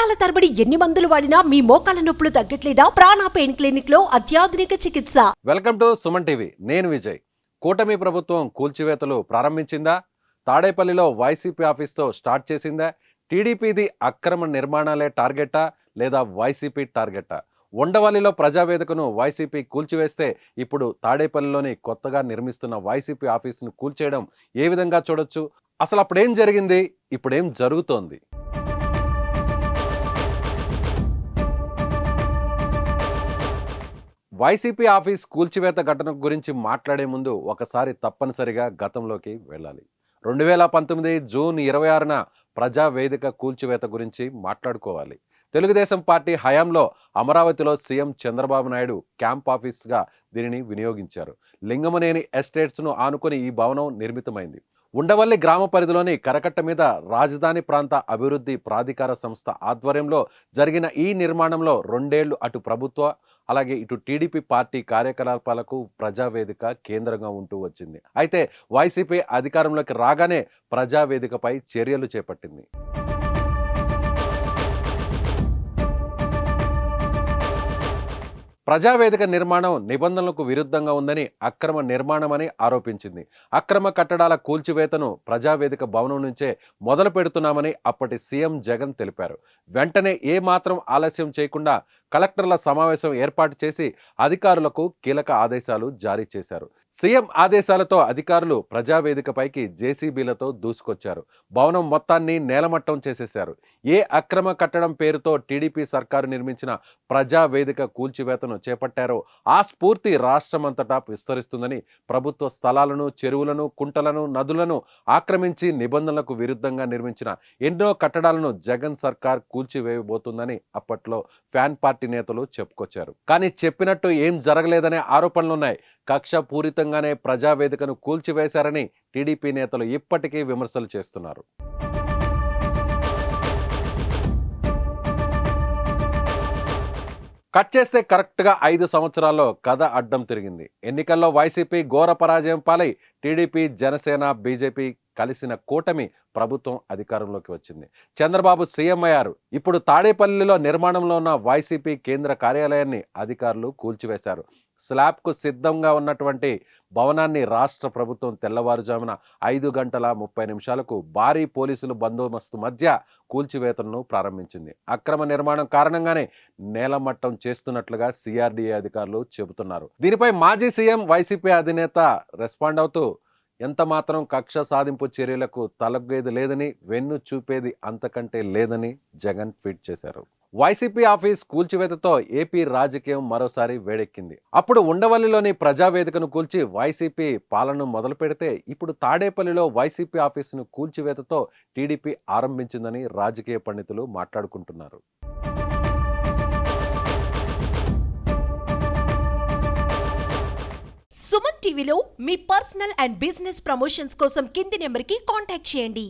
సంవత్సరాల తరబడి ఎన్ని మందులు వాడినా మీ మోకాల నొప్పులు తగ్గట్లేదా? ప్రాణ పెయిన్ క్లినిక్ లో అత్యాధునిక చికిత్స. Welcome to Suman TV. నేను విజయ్. కూటమి ప్రభుత్వం కూల్చివేతలు ప్రారంభించిందా? తాడేపల్లిలో వైసీపీ ఆఫీస్తో స్టార్ట్ చేసిందా? టీడీపీది అక్రమ నిర్మాణాలే టార్గెటా లేదా వైసీపీ టార్గెటా? ఉండవల్లిలో ప్రజావేదికను వైసీపీ కూల్చివేస్తే ఇప్పుడు తాడేపల్లిలోని కొత్తగా నిర్మిస్తున్న వైసీపీ ఆఫీసును కూల్చేయడం ఏ విధంగా చూడొచ్చు? అసలు అప్పుడేం జరిగింది, ఇప్పుడేం జరుగుతోంది? వైసీపీ ఆఫీస్ కూల్చివేత ఘటన గురించి మాట్లాడే ముందు ఒకసారి తప్పనిసరిగా గతంలోకి వెళ్ళాలి. 2019 జూన్ 26న ప్రజావేదిక కూల్చివేత గురించి మాట్లాడుకోవాలి. తెలుగుదేశం పార్టీ హయాంలో అమరావతిలో సీఎం చంద్రబాబు నాయుడు క్యాంప్ ఆఫీస్గా దీనిని వినియోగించారు. లింగమనేని ఎస్టేట్స్ను ఆనుకొని ఈ భవనం నిర్మితమైంది. ఉండవల్లి గ్రామ పరిధిలోని కరకట్ట మీద రాజధాని ప్రాంత అభివృద్ధి ప్రాధికార సంస్థ ఆధ్వర్యంలో జరిగిన ఈ నిర్మాణంలో 2 ఏళ్లు అటు ప్రభుత్వ అలాగే ఇటు టీడీపీ పార్టీ కార్యకలాపాలకు ప్రజావేదిక కేంద్రంగా ఉంటూ వచ్చింది. అయితే వైసీపీ అధికారంలోకి రాగానే ప్రజావేదికపై చర్యలు చేపట్టింది. ప్రజావేదిక నిర్మాణం నిబంధనలకు విరుద్ధంగా ఉందని, అక్రమ నిర్మాణమని ఆరోపించింది. అక్రమ కట్టడాల కూల్చివేతను ప్రజావేదిక భవనం నుంచే మొదలు పెడుతున్నామని అప్పటి సీఎం జగన్ తెలిపారు. వెంటనే ఏ మాత్రం ఆలస్యం చేయకుండా కలెక్టర్ల సమావేశం ఏర్పాటు చేసి అధికారులకు కీలక ఆదేశాలు జారీ చేశారు. సీఎం ఆదేశాలతో అధికారులు ప్రజావేదికపైకి జేసీబీలతో దూసుకొచ్చారు. భవనం మొత్తాన్ని నేలమట్టం చేసేశారు. ఏ అక్రమ కట్టడం పేరుతో టీడీపీ సర్కారు నిర్మించిన ప్రజావేదిక కూల్చివేతను చేపట్టారో ఆ స్ఫూర్తి రాష్ట్రమంతటా విస్తరిస్తుందని, ప్రభుత్వ స్థలాలను, చెరువులను, కుంటలను, నదులను ఆక్రమించి నిబంధనలకు విరుద్ధంగా నిర్మించిన ఎన్నో కట్టడాలను జగన్ సర్కార్ కూల్చివేయబోతుందని అప్పట్లో ఫ్యాన్ పార్టీ నేతలు చెప్పుకొచ్చారు. కానీ చెప్పినట్టు ఏం జరగలేదనే ఆరోపణలున్నాయి. కక్ష పూరితంగానే ప్రజావేదికను కూల్చివేశారని టీడీపీ నేతలు ఇప్పటికీ విమర్శలు చేస్తున్నారు. కట్ చేస్తే కరెక్ట్గా 5 సంవత్సరాల్లో కథ అడ్డం తిరిగింది. ఎన్నికల్లో వైసీపీ ఘోర పరాజయం పాలై టీడీపీ, జనసేన, బీజేపీ కలిసిన కూటమి ప్రభుత్వం అధికారంలోకి వచ్చింది. చంద్రబాబు సీఎం అయ్యారు. ఇప్పుడు తాడేపల్లిలో నిర్మాణంలో ఉన్న వైసీపీ కేంద్ర కార్యాలయాన్ని అధికారులు కూల్చివేశారు. స్లాబ్కు సిద్ధంగా ఉన్నటువంటి భవనాన్ని రాష్ట్ర ప్రభుత్వం తెల్లవారుజామున 5:30 భారీ పోలీసులు బందోబస్తు మధ్య కూల్చివేతలను ప్రారంభించింది. అక్రమ నిర్మాణం కారణంగానే నేలమట్టం చేస్తున్నట్లుగా సిఆర్డీఏ అధికారులు చెబుతున్నారు. దీనిపై మాజీ సీఎం, వైసీపీ అధినేత రెస్పాండ్ అవుతూ ఎంత మాత్రం కక్ష సాధింపు చర్యలకు తలగ్గేది లేదని, వెన్ను చూపేది అంతకంటే లేదని జగన్ ట్వీట్ చేశారు. వైసీపీ ఆఫీస్ కూల్చివేతతో ఏపీ రాజకీయం మరోసారి వేడెక్కింది. అప్పుడు ఉండవల్లిలోని ప్రజావేదికను కూల్చి వైసీపీ పాలన మొదలు పెడితే ఇప్పుడు తాడేపల్లిలో వైసీపీ ఆఫీసును కూల్చివేతతో టీడీపీ ఆరంభించిందని రాజకీయ పండితులు మాట్లాడుకుంటున్నారు. సుమన్ టీవీలో మీ పర్సనల్ అండ్ బిజినెస్ ప్రమోషన్స్ కోసం కింది నెంబర్కి కాంటాక్ట్ చేయండి.